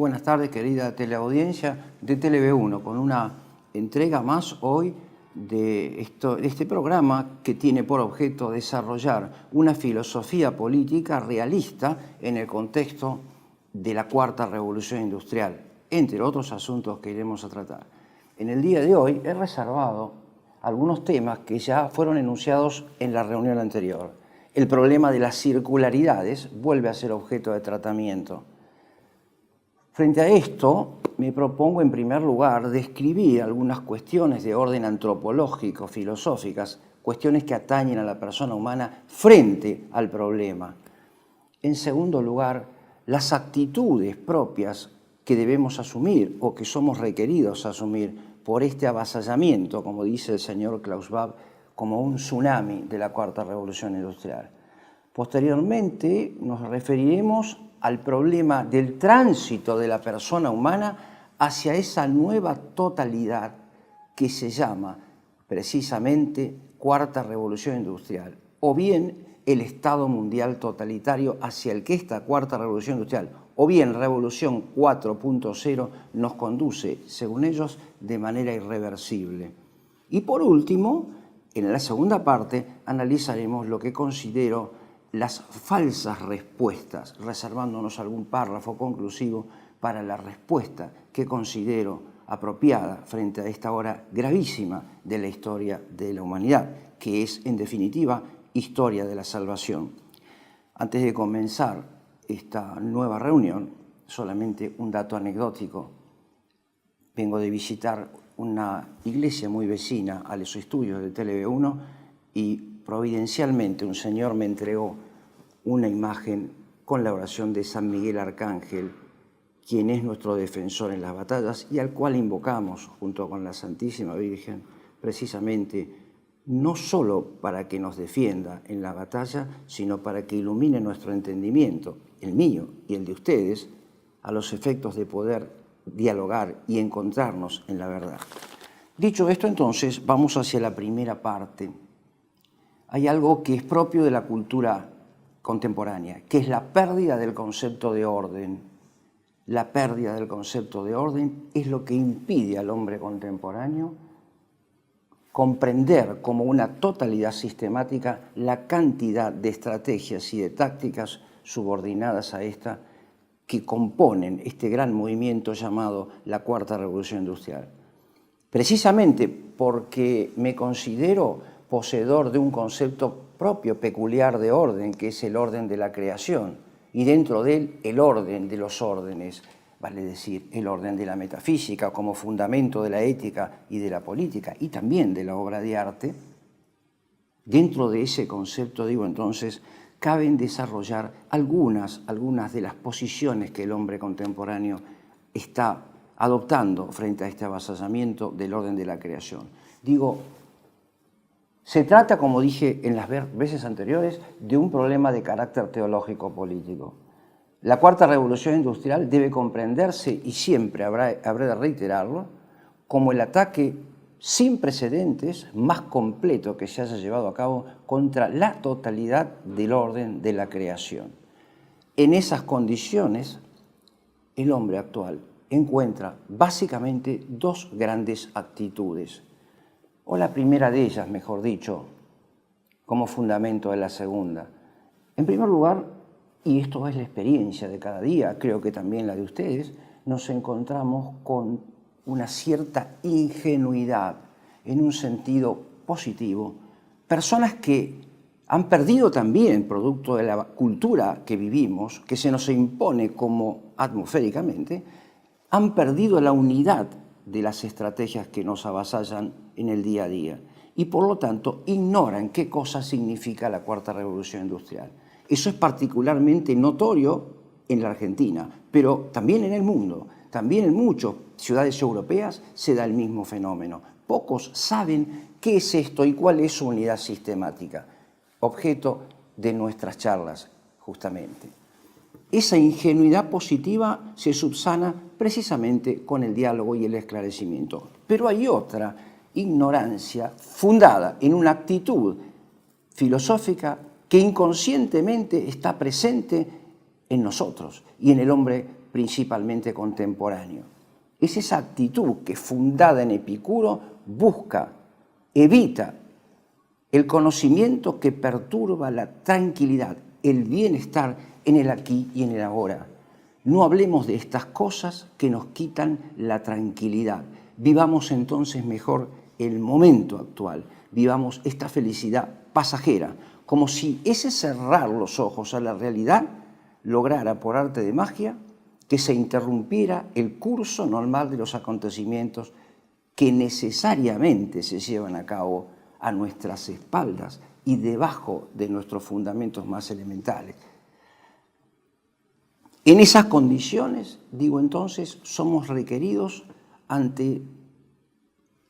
buenas tardes, querida teleaudiencia de TV1, con una entrega más hoy de este programa que tiene por objeto desarrollar una filosofía política realista en el contexto de la Cuarta Revolución Industrial, entre otros asuntos que iremos a tratar. En el día de hoy he reservado algunos temas que ya fueron enunciados en la reunión anterior. El problema de las circularidades vuelve a ser objeto de tratamiento. Frente a esto, me propongo en primer lugar describir algunas cuestiones de orden antropológico, filosóficas, cuestiones que atañen a la persona humana frente al problema. En segundo lugar, las actitudes propias que debemos asumir o que somos requeridos asumir por este avasallamiento, como dice el señor Klaus Schwab, como un tsunami de la Cuarta Revolución Industrial. Posteriormente nos referiremos al problema del tránsito de la persona humana hacia esa nueva totalidad que se llama precisamente Cuarta Revolución Industrial, o bien el Estado mundial totalitario hacia el que esta Cuarta Revolución Industrial, o bien Revolución 4.0, nos conduce, según ellos, de manera irreversible. Y por último, en la segunda parte, analizaremos lo que considero las falsas respuestas, reservándonos algún párrafo conclusivo para la respuesta que considero apropiada frente a esta hora gravísima de la historia de la humanidad, que es, en definitiva, historia de la salvación. Antes de comenzar esta nueva reunión, solamente un dato anecdótico. Vengo de visitar una iglesia muy vecina a los estudios de TV1 y providencialmente un señor me entregó una imagen con la oración de San Miguel Arcángel, quien es nuestro defensor en las batallas y al cual invocamos junto con la Santísima Virgen precisamente no solo para que nos defienda en la batalla, sino para que ilumine nuestro entendimiento, el mío y el de ustedes, a los efectos de poder dialogar y encontrarnos en la verdad. Dicho esto, entonces, vamos hacia la primera parte. Hay algo que es propio de la cultura contemporánea, que es la pérdida del concepto de orden. La pérdida del concepto de orden es lo que impide al hombre contemporáneo comprender como una totalidad sistemática la cantidad de estrategias y de tácticas subordinadas a esta que componen este gran movimiento llamado la Cuarta Revolución Industrial. Precisamente porque me considero poseedor de un concepto propio, peculiar de orden, que es el orden de la creación, y dentro de él el orden de los órdenes, vale decir, el orden de la metafísica como fundamento de la ética y de la política, y también de la obra de arte. Dentro de ese concepto, digo entonces, caben desarrollar algunas de las posiciones que el hombre contemporáneo está adoptando frente a este avasallamiento del orden de la creación. Digo, se trata, como dije en las veces anteriores, de un problema de carácter teológico-político. La Cuarta Revolución Industrial debe comprenderse, y siempre habré de reiterarlo, como el ataque sin precedentes más completo que se haya llevado a cabo contra la totalidad del orden de la creación. En esas condiciones, el hombre actual encuentra básicamente dos grandes actitudes, o la primera de ellas, mejor dicho, como fundamento de la segunda. En primer lugar, y esto es la experiencia de cada día, creo que también la de ustedes, nos encontramos con una cierta ingenuidad, en un sentido positivo, personas que han perdido también, producto de la cultura que vivimos, que se nos impone como atmosféricamente, han perdido la unidad de las estrategias que nos avasallan en el día a día y por lo tanto ignoran qué cosa significa la Cuarta Revolución Industrial. Eso es particularmente notorio en la Argentina, pero también en el mundo, también en muchas ciudades europeas se da el mismo fenómeno. Pocos saben qué es esto y cuál es su unidad sistemática, objeto de nuestras charlas, justamente. Esa ingenuidad positiva se subsana precisamente con el diálogo y el esclarecimiento. Pero hay otra ignorancia fundada en una actitud filosófica que inconscientemente está presente en nosotros y en el hombre principalmente contemporáneo. Es esa actitud que, fundada en Epicuro, busca, evita el conocimiento que perturba la tranquilidad, el bienestar en el aquí y en el ahora. No hablemos de estas cosas que nos quitan la tranquilidad. Vivamos entonces mejor el momento actual. Vivamos esta felicidad pasajera, como si ese cerrar los ojos a la realidad lograra, por arte de magia, que se interrumpiera el curso normal de los acontecimientos que necesariamente se llevan a cabo a nuestras espaldas y debajo de nuestros fundamentos más elementales. En esas condiciones, digo entonces, somos requeridos ante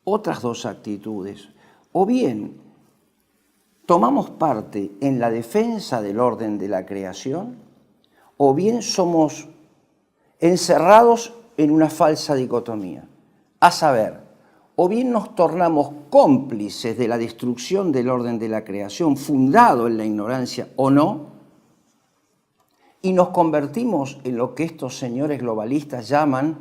otras dos actitudes. O bien tomamos parte en la defensa del orden de la creación, o bien somos encerrados en una falsa dicotomía. A saber, o bien nos tornamos cómplices de la destrucción del orden de la creación, fundado en la ignorancia o no, y nos convertimos en lo que estos señores globalistas llaman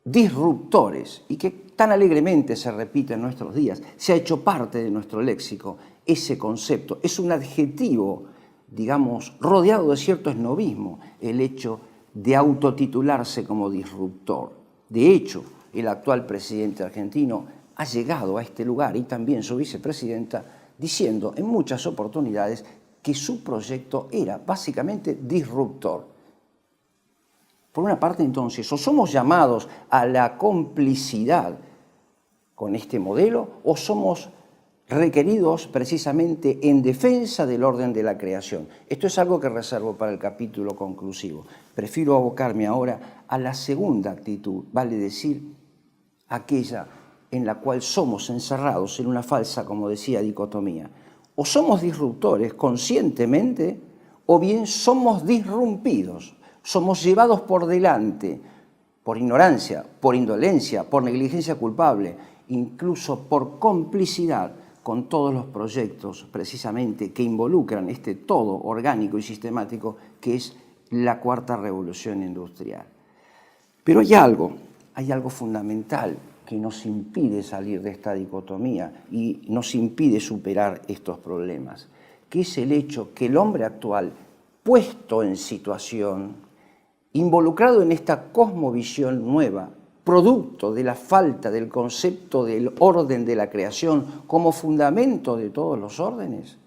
disruptores, y que tan alegremente se repite en nuestros días, se ha hecho parte de nuestro léxico ese concepto. Es un adjetivo, digamos, rodeado de cierto esnobismo, el hecho de autotitularse como disruptor. De hecho, el actual presidente argentino ha llegado a este lugar, y también su vicepresidenta, diciendo en muchas oportunidades que su proyecto era básicamente disruptor. Por una parte, entonces, o somos llamados a la complicidad con este modelo, o somos requeridos precisamente en defensa del orden de la creación. Esto es algo que reservo para el capítulo conclusivo. Prefiero abocarme ahora a la segunda actitud, vale decir, aquella en la cual somos encerrados en una falsa, como decía, dicotomía. O somos disruptores conscientemente, o bien somos disrumpidos, somos llevados por delante, por ignorancia, por indolencia, por negligencia culpable, incluso por complicidad con todos los proyectos precisamente que involucran este todo orgánico y sistemático que es la cuarta revolución industrial. Pero hay algo fundamental que nos impide salir de esta dicotomía y nos impide superar estos problemas, que es el hecho que el hombre actual, puesto en situación, involucrado en esta cosmovisión nueva, producto de la falta del concepto del orden de la creación como fundamento de todos los órdenes,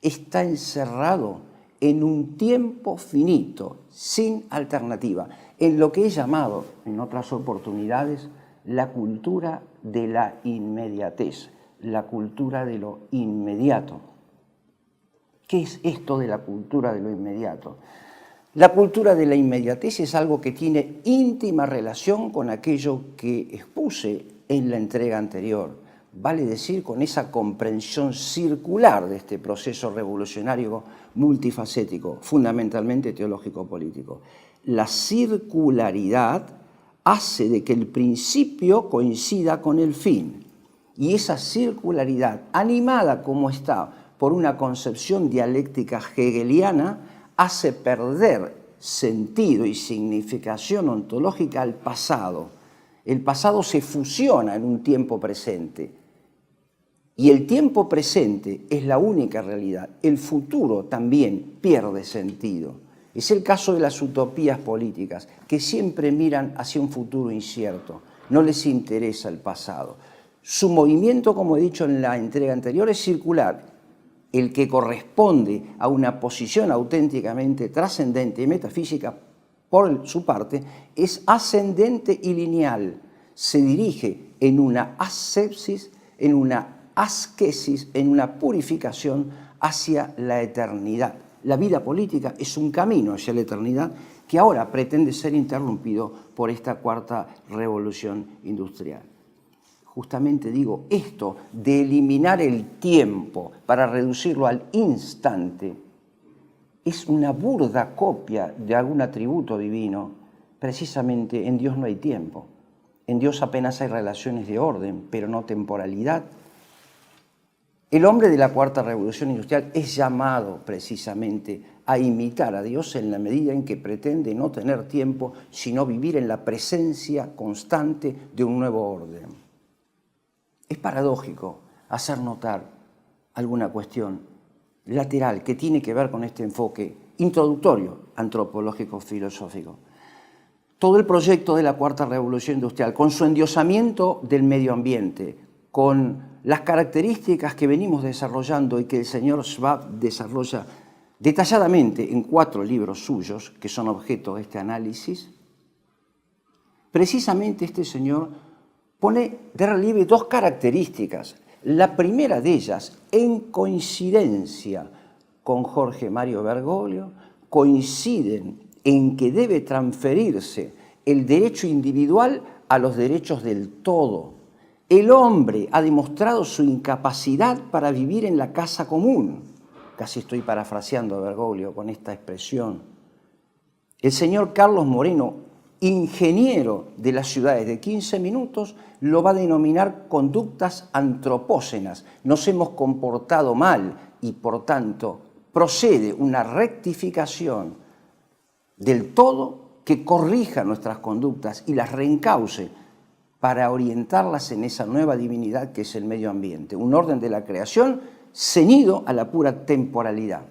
está encerrado en un tiempo finito, sin alternativa, en lo que he llamado, en otras oportunidades, la cultura de la inmediatez, la cultura de lo inmediato. ¿Qué es esto de la cultura de lo inmediato? La cultura de la inmediatez es algo que tiene íntima relación con aquello que expuse en la entrega anterior, vale decir, con esa comprensión circular de este proceso revolucionario multifacético, fundamentalmente teológico-político. La circularidad hace de que el principio coincida con el fin, y esa circularidad, animada como está por una concepción dialéctica hegeliana, hace perder sentido y significación ontológica al pasado. El pasado se fusiona en un tiempo presente, y el tiempo presente es la única realidad. El futuro también pierde sentido. Es el caso de las utopías políticas, que siempre miran hacia un futuro incierto, no les interesa el pasado. Su movimiento, como he dicho en la entrega anterior, es circular. El que corresponde a una posición auténticamente trascendente y metafísica, por su parte, es ascendente y lineal. Se dirige en una asepsis, en una asquesis, en una purificación hacia la eternidad. La vida política es un camino hacia la eternidad que ahora pretende ser interrumpido por esta cuarta revolución industrial. Justamente digo esto de eliminar el tiempo para reducirlo al instante es una burda copia de algún atributo divino. Precisamente en Dios no hay tiempo. En Dios apenas hay relaciones de orden, pero no temporalidad. El hombre de la Cuarta Revolución Industrial es llamado precisamente a imitar a Dios en la medida en que pretende no tener tiempo, sino vivir en la presencia constante de un nuevo orden. Es paradójico hacer notar alguna cuestión lateral que tiene que ver con este enfoque introductorio antropológico-filosófico. Todo el proyecto de la Cuarta Revolución Industrial, con su endiosamiento del medio ambiente, con las características que venimos desarrollando y que el señor Schwab desarrolla detalladamente en 4 libros suyos, que son objeto de este análisis, precisamente este señor pone de relieve 2 características. La primera de ellas, en coincidencia con Jorge Mario Bergoglio, coinciden en que debe transferirse el derecho individual a los derechos del todo. El hombre ha demostrado su incapacidad para vivir en la casa común. Casi estoy parafraseando a Bergoglio con esta expresión. El señor Carlos Moreno, ingeniero de las ciudades de 15 minutos, lo va a denominar conductas antropógenas. Nos hemos comportado mal y, por tanto, procede una rectificación del todo que corrija nuestras conductas y las reencauce para orientarlas en esa nueva divinidad que es el medio ambiente, un orden de la creación ceñido a la pura temporalidad.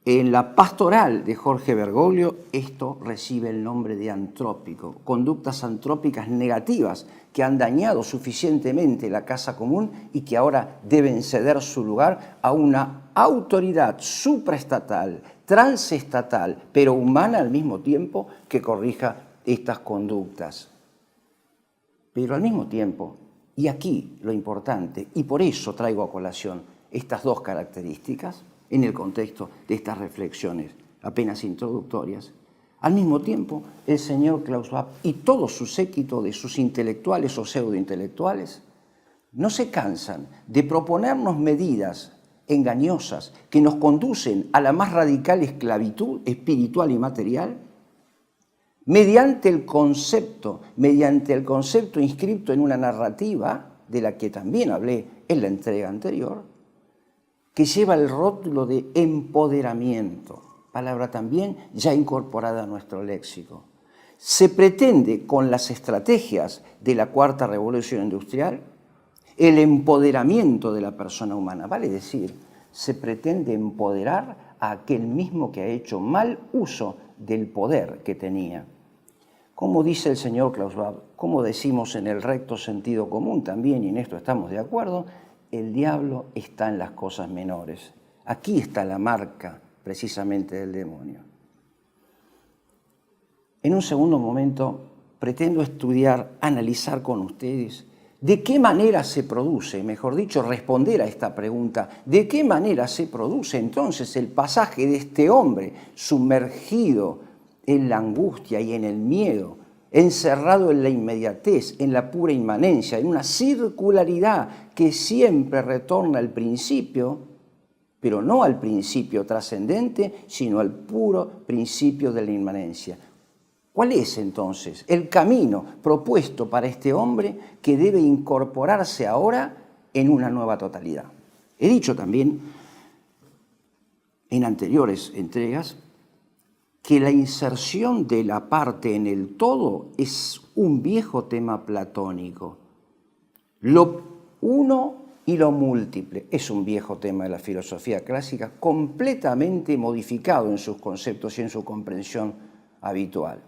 En la pastoral de Jorge Bergoglio esto recibe el nombre de antrópico, conductas antrópicas negativas que han dañado suficientemente la casa común y que ahora deben ceder su lugar a una autoridad supraestatal, transestatal, pero humana al mismo tiempo, que corrija estas conductas. Pero al mismo tiempo, y aquí lo importante, y por eso traigo a colación estas 2 características en el contexto de estas reflexiones apenas introductorias, al mismo tiempo el señor Klaus Schwab y todo su séquito de sus intelectuales o pseudointelectuales no se cansan de proponernos medidas engañosas que nos conducen a la más radical esclavitud espiritual y material, mediante el concepto inscripto en una narrativa, de la que también hablé en la entrega anterior, que lleva el rótulo de empoderamiento, palabra también ya incorporada a nuestro léxico. Se pretende, con las estrategias de la Cuarta Revolución Industrial, el empoderamiento de la persona humana, vale decir, se pretende empoderar a aquel mismo que ha hecho mal uso del poder que tenía. Como dice el señor Klaus Schwab, como decimos en el recto sentido común también, y en esto estamos de acuerdo, el diablo está en las cosas menores. Aquí está la marca precisamente del demonio. En un segundo momento pretendo estudiar, analizar con ustedes de qué manera se produce, mejor dicho, responder a esta pregunta, de qué manera se produce entonces el pasaje de este hombre sumergido en la angustia y en el miedo, encerrado en la inmediatez, en la pura inmanencia, en una circularidad que siempre retorna al principio, pero no al principio trascendente, sino al puro principio de la inmanencia. ¿Cuál es entonces el camino propuesto para este hombre que debe incorporarse ahora en una nueva totalidad? He dicho también en anteriores entregas que la inserción de la parte en el todo es un viejo tema platónico. Lo uno y lo múltiple es un viejo tema de la filosofía clásica, completamente modificado en sus conceptos y en su comprensión habitual.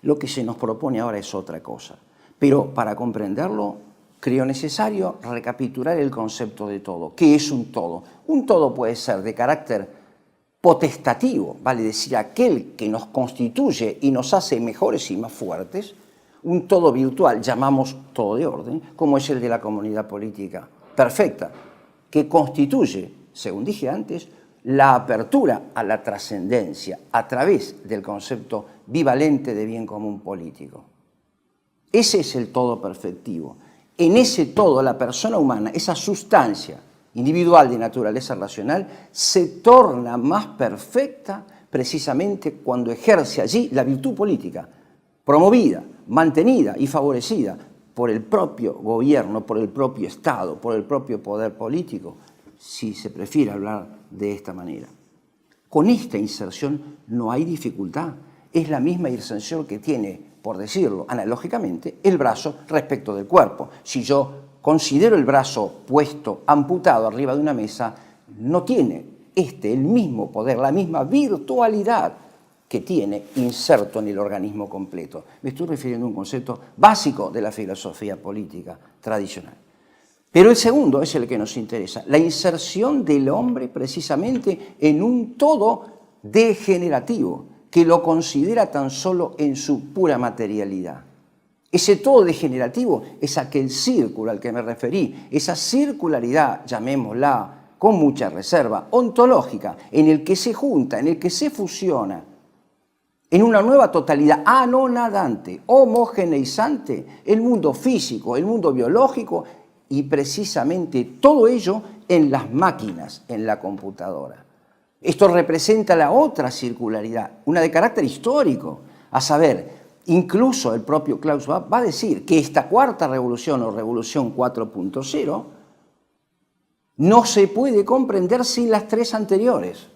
Lo que se nos propone ahora es otra cosa, pero para comprenderlo creo necesario recapitular el concepto de todo. ¿Qué es un todo? Un todo puede ser de carácter potestativo, vale decir, aquel que nos constituye y nos hace mejores y más fuertes, un todo virtual, llamamos todo de orden, como es el de la comunidad política perfecta, que constituye, según dije antes, la apertura a la trascendencia a través del concepto bivalente de bien común político. Ese es el todo perfectivo. En ese todo, la persona humana, esa sustancia individual de naturaleza racional, se torna más perfecta precisamente cuando ejerce allí la virtud política, promovida, mantenida y favorecida por el propio gobierno, por el propio Estado, por el propio poder político, si se prefiere hablar de esta manera. Con esta inserción no hay dificultad. Es la misma inserción que tiene, por decirlo analógicamente, el brazo respecto del cuerpo. Si yo considero el brazo puesto, amputado arriba de una mesa, no tiene el mismo poder, la misma virtualidad que tiene inserto en el organismo completo. Me estoy refiriendo a un concepto básico de la filosofía política tradicional. Pero el segundo es el que nos interesa, la inserción del hombre precisamente en un todo degenerativo, que lo considera tan solo en su pura materialidad. Ese todo degenerativo es aquel círculo al que me referí, esa circularidad, llamémosla con mucha reserva, ontológica, en el que se junta, en el que se fusiona, en una nueva totalidad anonadante, homogeneizante, el mundo físico, el mundo biológico y precisamente todo ello en las máquinas, en la computadora. Esto representa la otra circularidad, una de carácter histórico, a saber, incluso el propio Klaus Schwab va a decir que esta cuarta revolución o revolución 4.0 no se puede comprender sin las tres anteriores.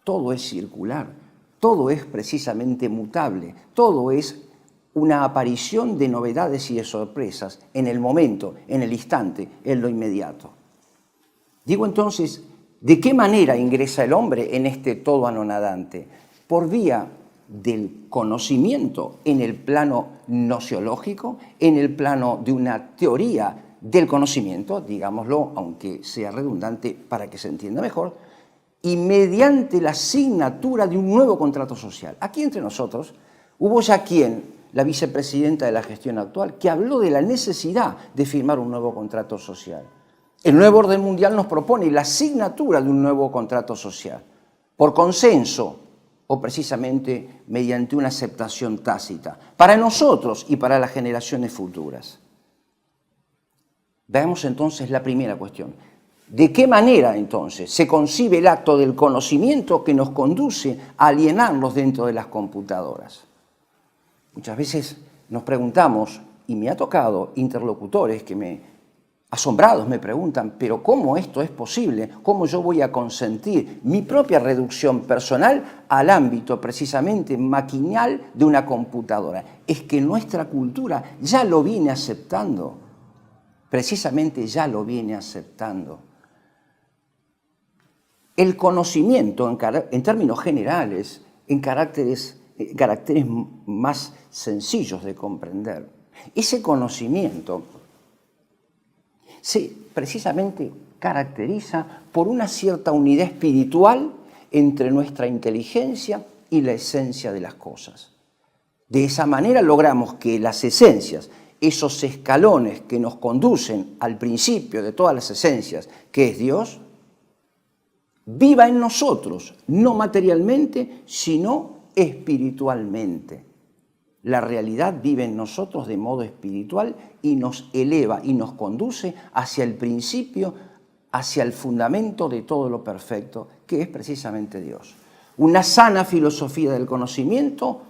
Todo es circular, todo es precisamente mutable, todo es una aparición de novedades y de sorpresas en el momento, en el instante, en lo inmediato. Digo entonces, ¿de qué manera ingresa el hombre en este todo anonadante? Por vía del conocimiento en el plano nociológico, en el plano de una teoría del conocimiento, digámoslo, aunque sea redundante para que se entienda mejor, y mediante la asignatura de un nuevo contrato social. Aquí entre nosotros hubo ya quien, la vicepresidenta de la gestión actual, que habló de la necesidad de firmar un nuevo contrato social. El nuevo orden mundial nos propone la asignatura de un nuevo contrato social, por consenso o precisamente mediante una aceptación tácita, para nosotros y para las generaciones futuras. Veamos entonces la primera cuestión. ¿De qué manera entonces se concibe el acto del conocimiento que nos conduce a alienarnos dentro de las computadoras? Muchas veces nos preguntamos, y me ha tocado interlocutores que asombrados me preguntan, pero ¿cómo esto es posible? ¿Cómo yo voy a consentir mi propia reducción personal al ámbito precisamente maquinal de una computadora? Es que nuestra cultura ya lo viene aceptando, precisamente ya lo viene aceptando. El conocimiento, en términos generales, en caracteres más sencillos de comprender, ese conocimiento se precisamente caracteriza por una cierta unidad espiritual entre nuestra inteligencia y la esencia de las cosas. De esa manera logramos que las esencias, esos escalones que nos conducen al principio de todas las esencias, que es Dios, viva en nosotros, no materialmente, sino espiritualmente. La realidad vive en nosotros de modo espiritual y nos eleva y nos conduce hacia el principio, hacia el fundamento de todo lo perfecto, que es precisamente Dios. Una sana filosofía del conocimiento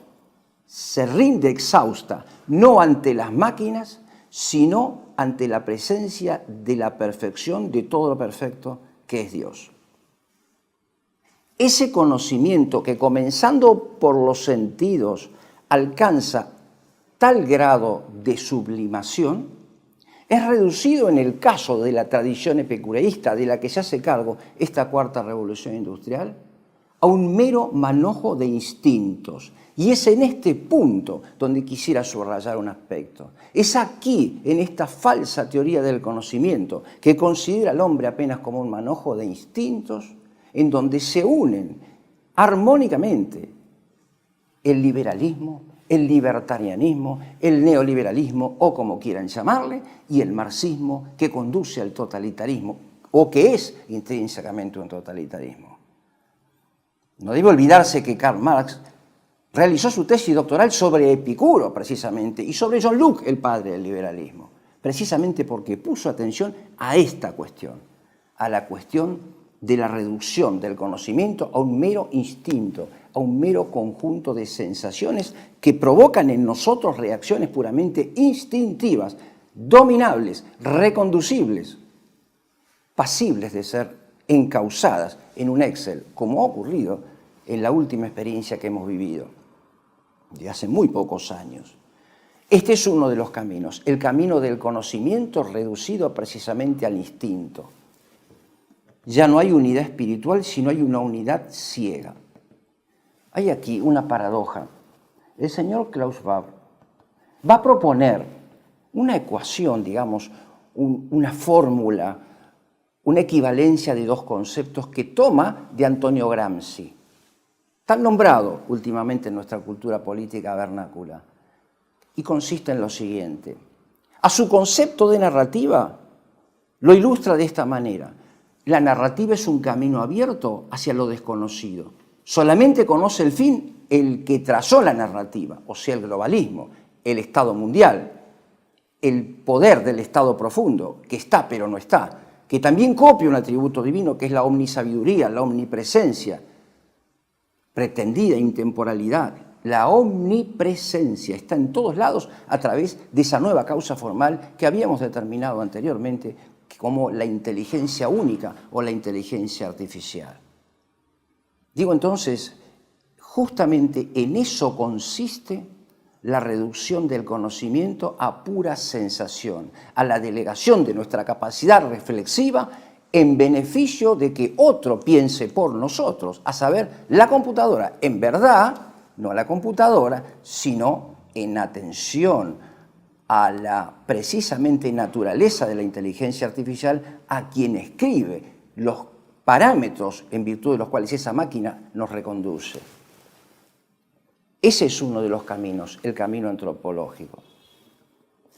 se rinde exhausta, no ante las máquinas, sino ante la presencia de la perfección de todo lo perfecto, que es Dios. Ese conocimiento que, comenzando por los sentidos, alcanza tal grado de sublimación, es reducido en el caso de la tradición epicureísta de la que se hace cargo esta cuarta revolución industrial, a un mero manojo de instintos. Y es en este punto donde quisiera subrayar un aspecto. Es aquí, en esta falsa teoría del conocimiento, que considera al hombre apenas como un manojo de instintos, en donde se unen armónicamente el liberalismo, el libertarianismo, el neoliberalismo, o como quieran llamarle, y el marxismo, que conduce al totalitarismo, o que es intrínsecamente un totalitarismo. No debe olvidarse que Karl Marx realizó su tesis doctoral sobre Epicuro, precisamente, y sobre John Locke, el padre del liberalismo, precisamente porque puso atención a esta cuestión, a la cuestión de la reducción del conocimiento a un mero instinto, a un mero conjunto de sensaciones que provocan en nosotros reacciones puramente instintivas, dominables, reconducibles, pasibles de ser encausadas en un Excel, como ha ocurrido en la última experiencia que hemos vivido, de hace muy pocos años. Este es uno de los caminos, el camino del conocimiento reducido precisamente al instinto. Ya no hay unidad espiritual, sino hay una unidad ciega. Hay aquí una paradoja. El señor Klaus Schwab va a proponer una ecuación, digamos, una fórmula, una equivalencia de dos conceptos que toma de Antonio Gramsci, tan nombrado últimamente en nuestra cultura política vernácula, y consiste en lo siguiente. A su concepto de narrativa lo ilustra de esta manera. La narrativa es un camino abierto hacia lo desconocido. Solamente conoce el fin el que trazó la narrativa, o sea, el globalismo, el Estado mundial, el poder del Estado profundo, que está pero no está, que también copia un atributo divino que es la omnisabiduría, la omnipresencia, pretendida intemporalidad. La omnipresencia está en todos lados a través de esa nueva causa formal que habíamos determinado anteriormente como la inteligencia única o la inteligencia artificial. Digo entonces, justamente en eso consiste la reducción del conocimiento a pura sensación, a la delegación de nuestra capacidad reflexiva en beneficio de que otro piense por nosotros, a saber, la computadora. En verdad, no la computadora, sino en atención a la precisamente naturaleza de la inteligencia artificial, a quien escribe los parámetros en virtud de los cuales esa máquina nos reconduce. Ese es uno de los caminos, el camino antropológico.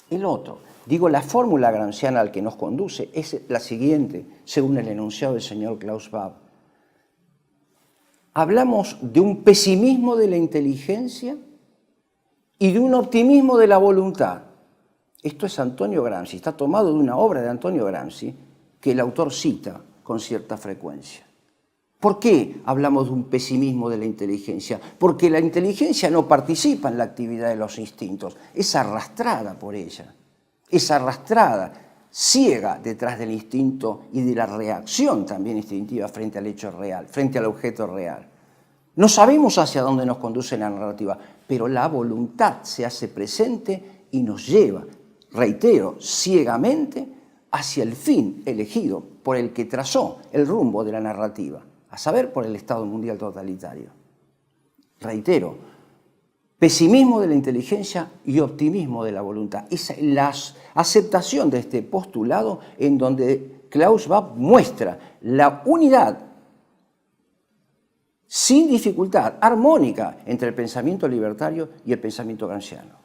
El otro, digo, la fórmula gramsciana al que nos conduce es la siguiente, según el enunciado del señor Klaus Schwab. Hablamos de un pesimismo de la inteligencia y de un optimismo de la voluntad. Esto es Antonio Gramsci, está tomado de una obra de Antonio Gramsci que el autor cita con cierta frecuencia. ¿Por qué hablamos de un pesimismo de la inteligencia? Porque la inteligencia no participa en la actividad de los instintos, es arrastrada por ella, es arrastrada, ciega detrás del instinto y de la reacción también instintiva frente al hecho real, frente al objeto real. No sabemos hacia dónde nos conduce la narrativa, pero la voluntad se hace presente y nos lleva, reitero, ciegamente hacia el fin elegido por el que trazó el rumbo de la narrativa, a saber, por el Estado mundial totalitario. Reitero, pesimismo de la inteligencia y optimismo de la voluntad. Esa es la aceptación de este postulado en donde Klaus Schwab muestra la unidad sin dificultad, armónica, entre el pensamiento libertario y el pensamiento gramsciano.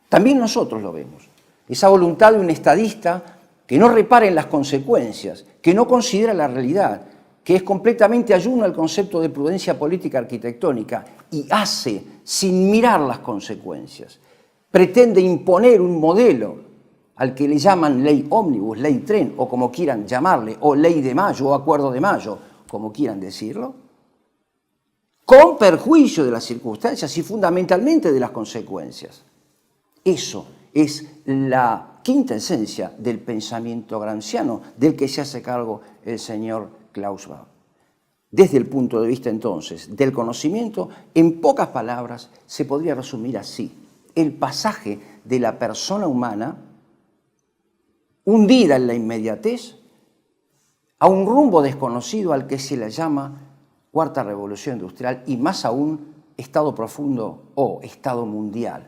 También nosotros lo vemos. Esa voluntad de un estadista que no repara en las consecuencias, que no considera la realidad, que es completamente ayuno al concepto de prudencia política arquitectónica y hace sin mirar las consecuencias. Pretende imponer un modelo al que le llaman ley ómnibus, ley tren, o como quieran llamarle, o ley de Mayo, o acuerdo de Mayo, como quieran decirlo, con perjuicio de las circunstancias y fundamentalmente de las consecuencias. Eso es la quinta esencia del pensamiento gramsciano, del que se hace cargo el señor Klaus Schwab. Desde el punto de vista entonces del conocimiento, en pocas palabras se podría resumir así: el pasaje de la persona humana, hundida en la inmediatez, a un rumbo desconocido al que se le llama Cuarta Revolución Industrial y más aún Estado profundo o Estado mundial.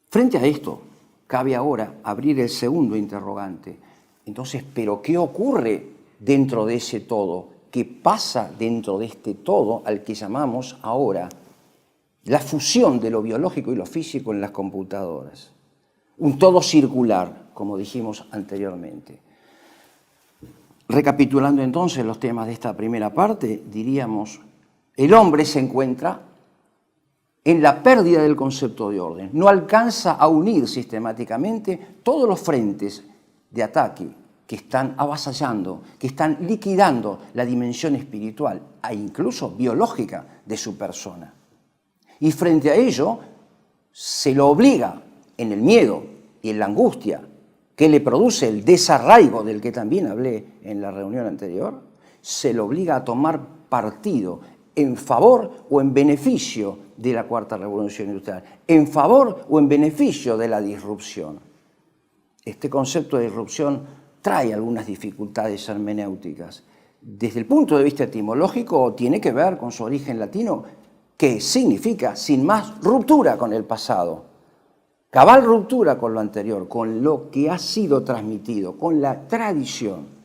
Frente a esto, cabe ahora abrir el segundo interrogante. Entonces, ¿pero qué ocurre dentro de ese todo? ¿Qué pasa dentro de este todo al que llamamos ahora la fusión de lo biológico y lo físico en las computadoras? Un todo circular, como dijimos anteriormente. Recapitulando entonces los temas de esta primera parte, diríamos, el hombre se encuentra en la pérdida del concepto de orden. No alcanza a unir sistemáticamente todos los frentes de ataque que están avasallando, que están liquidando la dimensión espiritual e incluso biológica de su persona. Y frente a ello, se lo obliga en el miedo y en la angustia que le produce el desarraigo del que también hablé en la reunión anterior, se le obliga a tomar partido en favor o en beneficio de la cuarta revolución industrial, en favor o en beneficio de la disrupción. Este concepto de disrupción trae algunas dificultades hermenéuticas. Desde el punto de vista etimológico tiene que ver con su origen latino, que significa, sin más, ruptura con el pasado. Cabal ruptura con lo anterior, con lo que ha sido transmitido, con la tradición.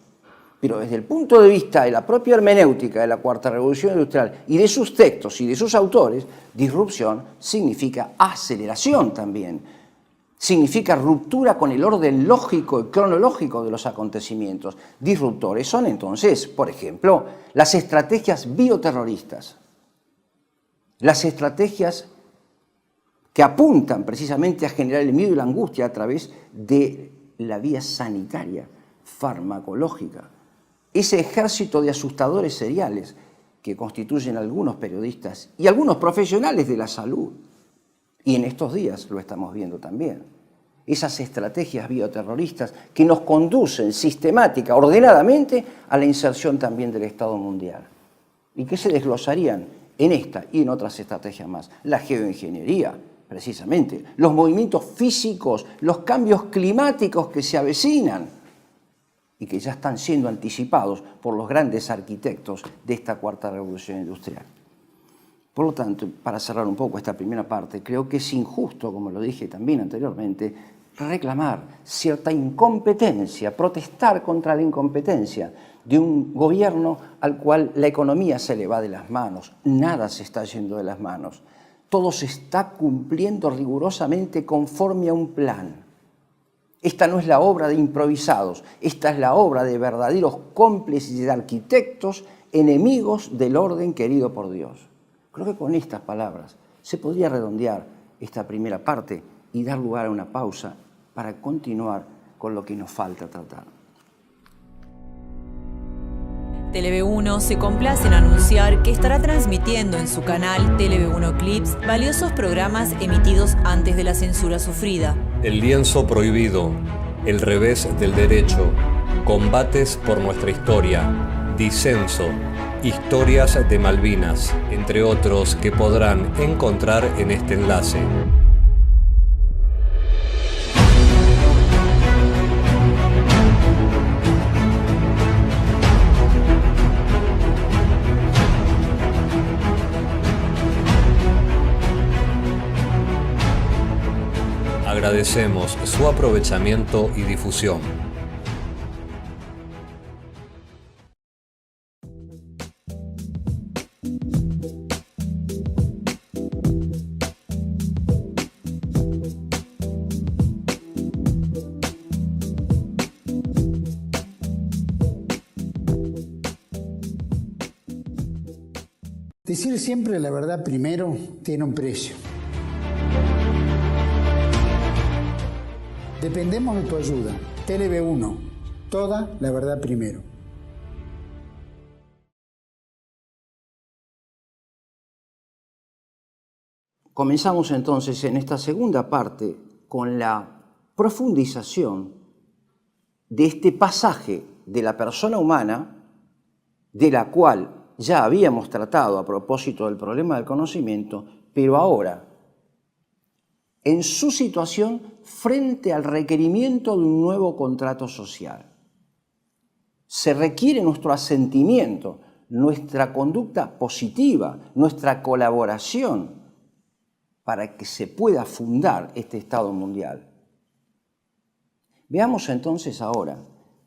Pero desde el punto de vista de la propia hermenéutica de la Cuarta Revolución Industrial y de sus textos y de sus autores, disrupción significa aceleración también. Significa ruptura con el orden lógico y cronológico de los acontecimientos. Disruptores son entonces, por ejemplo, las estrategias bioterroristas, las estrategias que apuntan precisamente a generar el miedo y la angustia a través de la vía sanitaria, farmacológica. Ese ejército de asustadores seriales que constituyen algunos periodistas y algunos profesionales de la salud. Y en estos días lo estamos viendo también. Esas estrategias bioterroristas que nos conducen sistemática, ordenadamente, a la inserción también del Estado mundial. Y que se desglosarían en esta y en otras estrategias más. La geoingeniería, precisamente, los movimientos físicos, los cambios climáticos que se avecinan y que ya están siendo anticipados por los grandes arquitectos de esta cuarta revolución industrial. Por lo tanto, para cerrar un poco esta primera parte, creo que es injusto, como lo dije también anteriormente, reclamar cierta incompetencia, protestar contra la incompetencia de un gobierno al cual la economía se le va de las manos. Nada se está yendo de las manos. Todo se está cumpliendo rigurosamente conforme a un plan. Esta no es la obra de improvisados, esta es la obra de verdaderos cómplices y de arquitectos enemigos del orden querido por Dios. Creo que con estas palabras se podría redondear esta primera parte y dar lugar a una pausa para continuar con lo que nos falta tratar. TLV1 se complace en anunciar que estará transmitiendo en su canal TLV1 Clips valiosos programas emitidos antes de la censura sufrida. El lienzo prohibido, El revés del derecho, Combates por nuestra historia, Disenso, Historias de Malvinas, entre otros que podrán encontrar en este enlace. Agradecemos su aprovechamiento y difusión. Decir siempre la verdad primero tiene un precio. Dependemos de tu ayuda. TLV1, toda la verdad primero. Comenzamos entonces en esta segunda parte con la profundización de este pasaje de la persona humana, de la cual ya habíamos tratado a propósito del problema del conocimiento, pero ahora, en su situación frente al requerimiento de un nuevo contrato social. Se requiere nuestro asentimiento, nuestra conducta positiva, nuestra colaboración para que se pueda fundar este Estado mundial. Veamos entonces ahora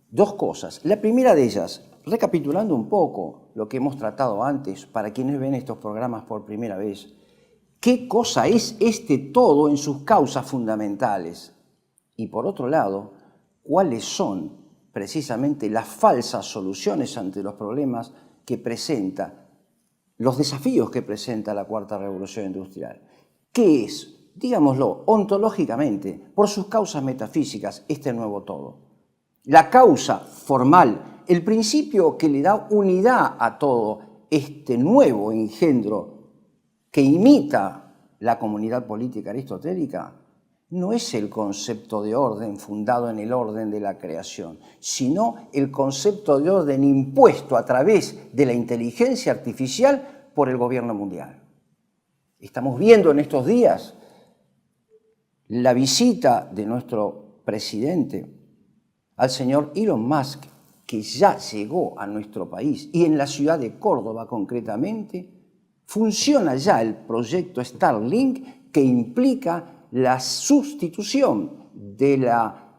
dos cosas. La primera de ellas, recapitulando un poco lo que hemos tratado antes, para quienes ven estos programas por primera vez, ¿qué cosa es este todo en sus causas fundamentales? Y por otro lado, ¿cuáles son precisamente las falsas soluciones ante los problemas que presenta, los desafíos que presenta la Cuarta Revolución Industrial? ¿Qué es, digámoslo ontológicamente, por sus causas metafísicas, este nuevo todo? La causa formal, el principio que le da unidad a todo este nuevo engendro que imita la comunidad política aristotélica, no es el concepto de orden fundado en el orden de la creación, sino el concepto de orden impuesto a través de la inteligencia artificial por el gobierno mundial. Estamos viendo en estos días la visita de nuestro presidente al señor Elon Musk, que ya llegó a nuestro país, y en la ciudad de Córdoba concretamente, funciona ya el proyecto Starlink, que implica la sustitución de la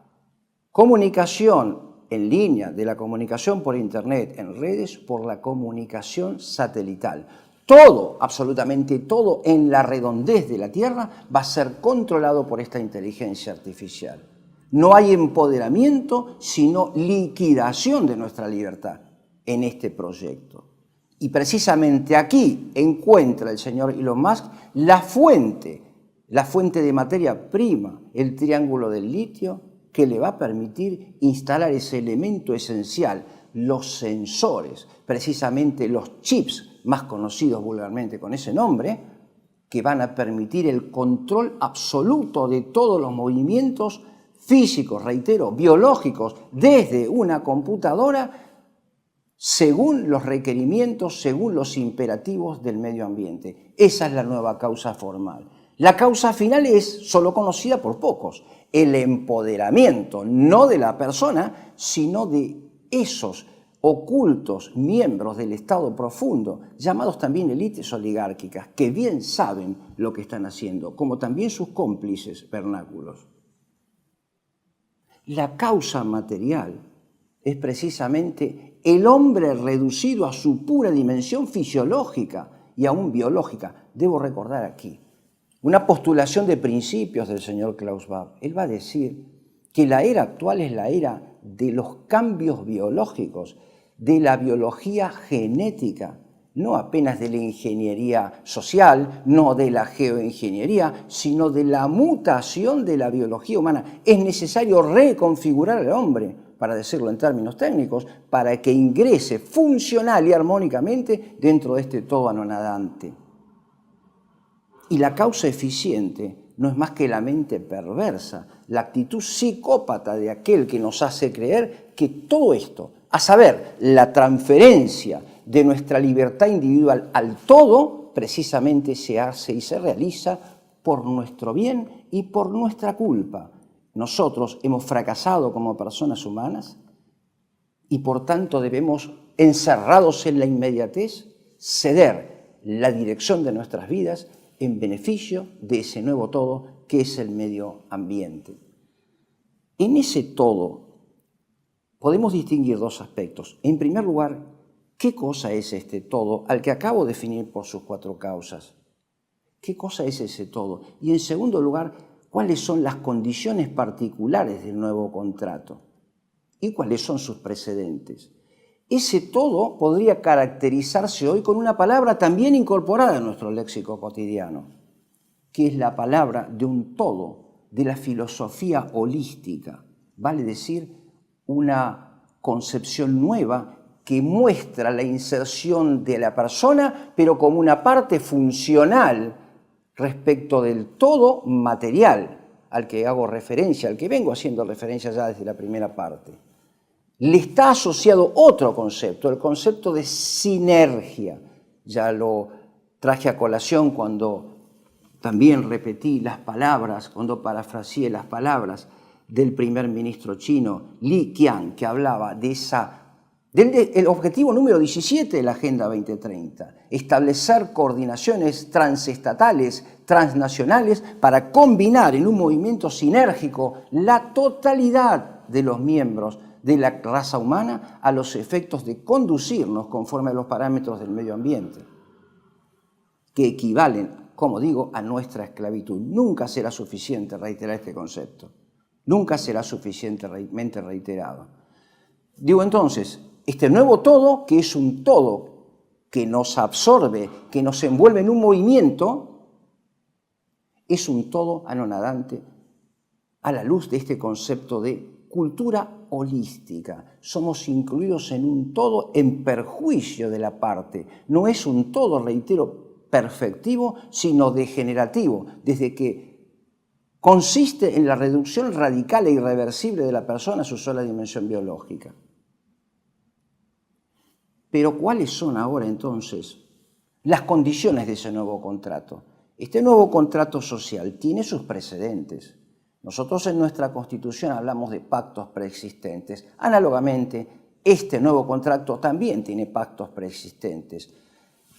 comunicación en línea, de la comunicación por Internet, en redes, por la comunicación satelital. Todo, absolutamente todo, en la redondez de la Tierra va a ser controlado por esta inteligencia artificial. No hay empoderamiento, sino liquidación de nuestra libertad en este proyecto. Y precisamente aquí encuentra el señor Elon Musk la fuente de materia prima, el triángulo del litio, que le va a permitir instalar ese elemento esencial, los sensores, precisamente los chips más conocidos vulgarmente con ese nombre, que van a permitir el control absoluto de todos los movimientos físicos, reitero, biológicos, desde una computadora, según los requerimientos, según los imperativos del medio ambiente. Esa es la nueva causa formal. La causa final es solo conocida por pocos, el empoderamiento, no de la persona, sino de esos ocultos miembros del Estado profundo, llamados también élites oligárquicas, que bien saben lo que están haciendo, como también sus cómplices vernáculos. La causa material es precisamente el hombre reducido a su pura dimensión fisiológica y aún biológica. Debo recordar aquí una postulación de principios del señor Klaus Schwab. Él va a decir que la era actual es la era de los cambios biológicos, de la biología genética, no apenas de la ingeniería social, no de la geoingeniería, sino de la mutación de la biología humana. Es necesario reconfigurar al hombre, para decirlo en términos técnicos, para que ingrese funcional y armónicamente dentro de este todo anonadante. Y la causa eficiente no es más que la mente perversa, la actitud psicópata de aquel que nos hace creer que todo esto, a saber, la transferencia de nuestra libertad individual al todo, precisamente se hace y se realiza por nuestro bien y por nuestra culpa. Nosotros hemos fracasado como personas humanas y por tanto debemos, encerrados en la inmediatez, ceder la dirección de nuestras vidas en beneficio de ese nuevo todo que es el medio ambiente. En ese todo podemos distinguir dos aspectos. En primer lugar, ¿qué cosa es este todo al que acabo de definir por sus cuatro causas? ¿Qué cosa es ese todo? Y en segundo lugar, ¿cuáles son las condiciones particulares del nuevo contrato? ¿Y cuáles son sus precedentes? Ese todo podría caracterizarse hoy con una palabra también incorporada en nuestro léxico cotidiano, que es la palabra de un todo, de la filosofía holística, vale decir, una concepción nueva que muestra la inserción de la persona, pero como una parte funcional respecto del todo material al que hago referencia, al que vengo haciendo referencia ya desde la primera parte. Le está asociado otro concepto, el concepto de sinergia. Ya lo traje a colación cuando también repetí las palabras, cuando parafraseé las palabras del primer ministro chino, Li Qiang, que hablaba de del objetivo número 17 de la Agenda 2030, establecer coordinaciones transestatales, transnacionales, para combinar en un movimiento sinérgico la totalidad de los miembros de la raza humana a los efectos de conducirnos conforme a los parámetros del medio ambiente, que equivalen, como digo, a nuestra esclavitud. Nunca será suficiente reiterar este concepto, nunca será suficientemente reiterado. Digo entonces, este nuevo todo, que es un todo que nos absorbe, que nos envuelve en un movimiento, es un todo anonadante a la luz de este concepto de cultura holística. Somos incluidos en un todo en perjuicio de la parte. No es un todo, reitero, perfectivo, sino degenerativo, desde que consiste en la reducción radical e irreversible de la persona a su sola dimensión biológica. Pero ¿cuáles son ahora entonces las condiciones de ese nuevo contrato? Este nuevo contrato social tiene sus precedentes. Nosotros en nuestra Constitución hablamos de pactos preexistentes. Análogamente, este nuevo contrato también tiene pactos preexistentes.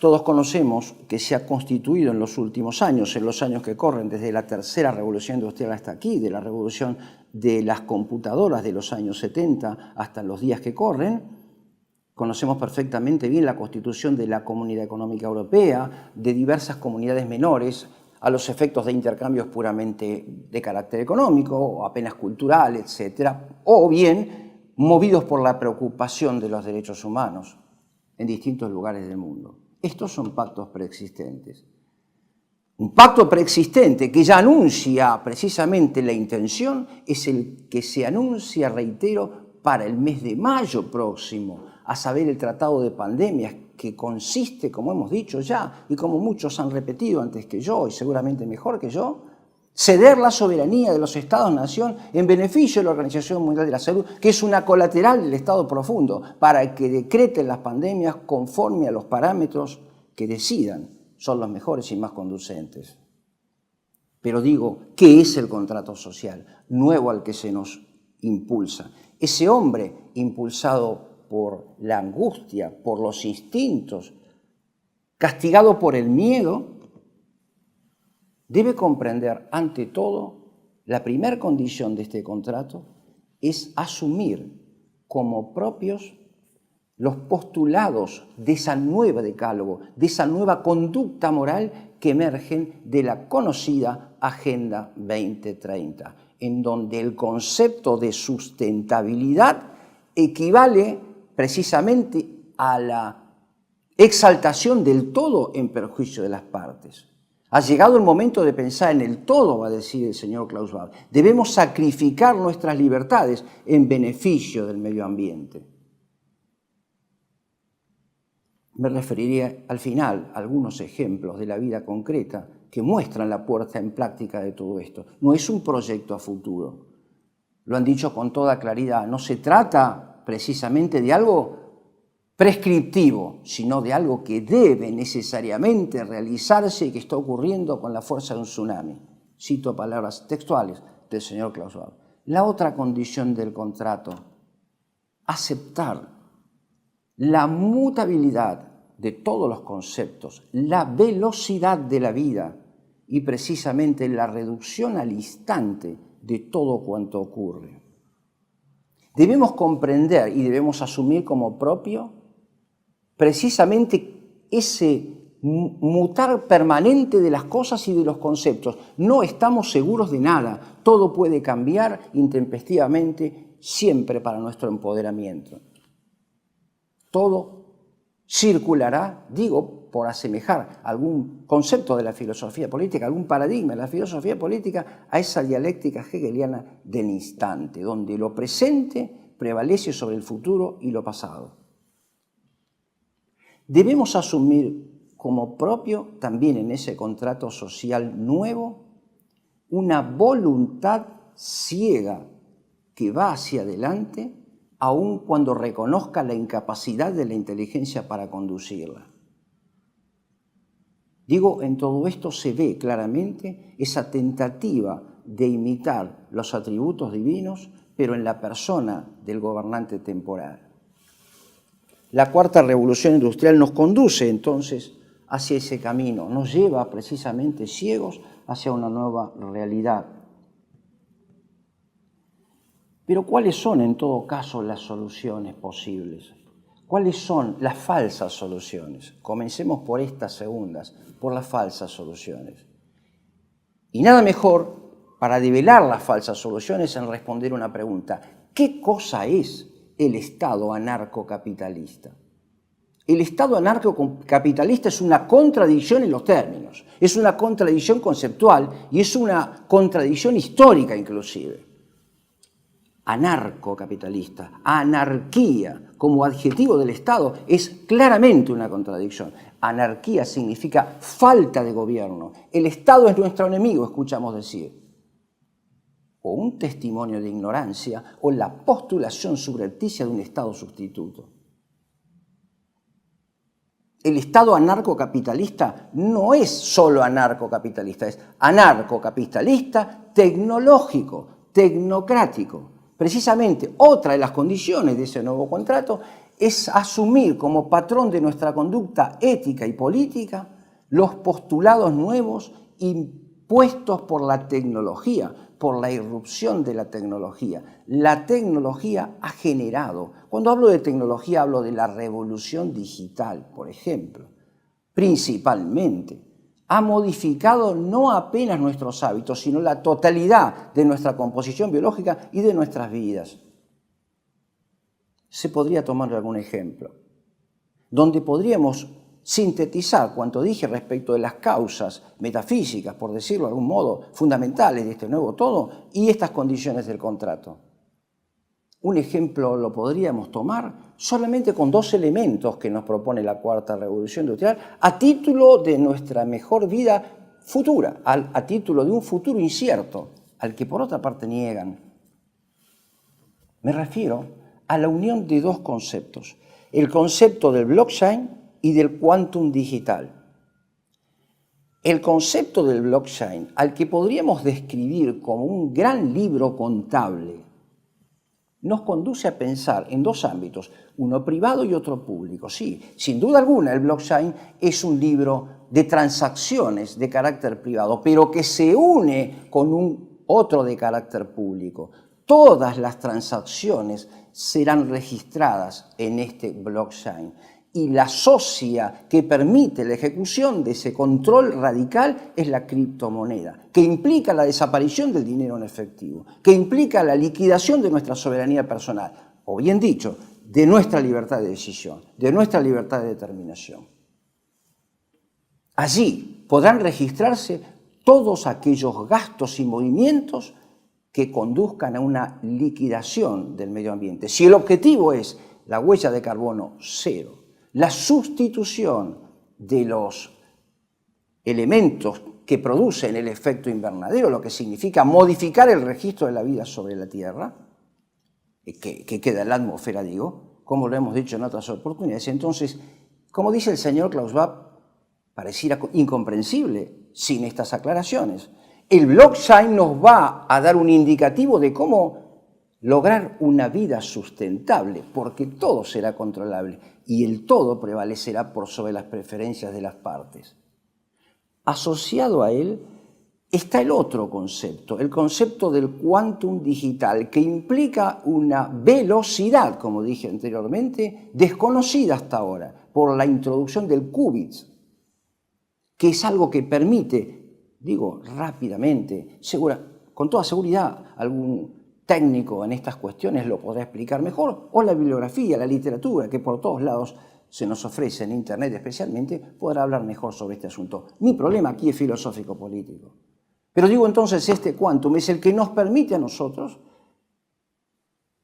Todos conocemos que se ha constituido en los últimos años, en los años que corren, desde la tercera revolución industrial hasta aquí, de la revolución de las computadoras de los años 70 hasta los días que corren. Conocemos perfectamente bien la constitución de la Comunidad Económica Europea, de diversas comunidades menores, a los efectos de intercambios puramente de carácter económico o apenas cultural, etc., o bien movidos por la preocupación de los derechos humanos en distintos lugares del mundo. Estos son pactos preexistentes. Un pacto preexistente que ya anuncia precisamente la intención es el que se anuncia, reitero, para el mes de mayo próximo, a saber, el Tratado de Pandemias, que consiste, como hemos dicho ya, y como muchos han repetido antes que yo, y seguramente mejor que yo, ceder la soberanía de los Estados-nación en beneficio de la Organización Mundial de la Salud, que es una colateral del Estado profundo, para que decreten las pandemias conforme a los parámetros que decidan son los mejores y más conducentes. Pero digo, ¿qué es el contrato social nuevo al que se nos impulsa? Ese hombre impulsado por la angustia, por los instintos, castigado por el miedo, debe comprender ante todo, la primera condición de este contrato es asumir como propios los postulados de esa nueva decálogo, de esa nueva conducta moral que emergen de la conocida Agenda 2030, en donde el concepto de sustentabilidad equivale precisamente a la exaltación del todo en perjuicio de las partes. Ha llegado el momento de pensar en el todo, va a decir el señor Klaus Schwab. Debemos sacrificar nuestras libertades en beneficio del medio ambiente. Me referiría al final a algunos ejemplos de la vida concreta que muestran la puesta en práctica de todo esto. No es un proyecto a futuro. Lo han dicho con toda claridad. No se trata precisamente de algo prescriptivo, sino de algo que debe necesariamente realizarse y que está ocurriendo con la fuerza de un tsunami. Cito palabras textuales del señor Klaus Schwab. La otra condición del contrato, aceptar la mutabilidad de todos los conceptos, la velocidad de la vida y precisamente la reducción al instante de todo cuanto ocurre. Debemos comprender y debemos asumir como propio precisamente ese mutar permanente de las cosas y de los conceptos. No estamos seguros de nada, todo puede cambiar intempestivamente siempre para nuestro empoderamiento. Todo circulará, digo, por asemejar algún concepto de la filosofía política, algún paradigma de la filosofía política a esa dialéctica hegeliana del instante, donde lo presente prevalece sobre el futuro y lo pasado. Debemos asumir como propio, también en ese contrato social nuevo, una voluntad ciega que va hacia adelante, aun cuando reconozca la incapacidad de la inteligencia para conducirla. Digo, en todo esto se ve claramente esa tentativa de imitar los atributos divinos, pero en la persona del gobernante temporal. La cuarta revolución industrial nos conduce entonces hacia ese camino, nos lleva precisamente ciegos hacia una nueva realidad. Pero ¿cuáles son en todo caso las soluciones posibles? ¿Cuáles son las falsas soluciones? Comencemos por estas segundas, por las falsas soluciones. Y nada mejor para develar las falsas soluciones en responder una pregunta. ¿Qué cosa es el Estado anarcocapitalista? El Estado anarcocapitalista es una contradicción en los términos, es una contradicción conceptual y es una contradicción histórica inclusive. Anarcocapitalista, anarquía como adjetivo del Estado es claramente una contradicción. Anarquía significa falta de gobierno. El Estado es nuestro enemigo, escuchamos decir. o un testimonio de ignorancia o la postulación subrepticia de un Estado sustituto. El Estado anarcocapitalista no es solo anarcocapitalista, es anarcocapitalista tecnológico, tecnocrático. Precisamente otra de las condiciones de ese nuevo contrato es asumir como patrón de nuestra conducta ética y política los postulados nuevos impuestos por la tecnología, por la irrupción de la tecnología. La tecnología ha generado, cuando hablo de tecnología hablo de la revolución digital, por ejemplo, principalmente, ha modificado no apenas nuestros hábitos, sino la totalidad de nuestra composición biológica y de nuestras vidas. Se podría tomar algún ejemplo, donde podríamos sintetizar cuanto dije respecto de las causas metafísicas, por decirlo de algún modo, fundamentales de este nuevo todo y estas condiciones del contrato. Un ejemplo lo podríamos tomar solamente con dos elementos que nos propone la Cuarta Revolución Industrial a título de nuestra mejor vida futura, a título de un futuro incierto, al que por otra parte niegan. Me refiero a la unión de dos conceptos, el concepto del blockchain y del quantum digital. El concepto del blockchain, al que podríamos describir como un gran libro contable, nos conduce a pensar en dos ámbitos, uno privado y otro público. Sí, sin duda alguna el blockchain es un libro de transacciones de carácter privado, pero que se une con un otro de carácter público. Todas las transacciones serán registradas en este blockchain. Y la socia que permite la ejecución de ese control radical es la criptomoneda, que implica la desaparición del dinero en efectivo, que implica la liquidación de nuestra soberanía personal, o bien dicho, de nuestra libertad de decisión, de nuestra libertad de determinación. Allí podrán registrarse todos aquellos gastos y movimientos que conduzcan a una liquidación del medio ambiente. Si el objetivo es la huella de carbono cero, la sustitución de los elementos que producen el efecto invernadero, lo que significa modificar el registro de la vida sobre la Tierra, que queda en la atmósfera, digo, como lo hemos dicho en otras oportunidades. Entonces, como dice el señor Klaus Schwab, pareciera incomprensible sin estas aclaraciones. El blockchain nos va a dar un indicativo de cómo lograr una vida sustentable, porque todo será controlable y el todo prevalecerá por sobre las preferencias de las partes. Asociado a él está el otro concepto, el concepto del quantum digital, que implica una velocidad, como dije anteriormente, desconocida hasta ahora, por la introducción del qubit, que es algo que permite, digo rápidamente, con toda seguridad, algún técnico en estas cuestiones lo podrá explicar mejor, o la bibliografía, la literatura, que por todos lados se nos ofrece en Internet especialmente, podrá hablar mejor sobre este asunto. Mi problema aquí es filosófico-político. Pero digo entonces, este quantum es el que nos permite a nosotros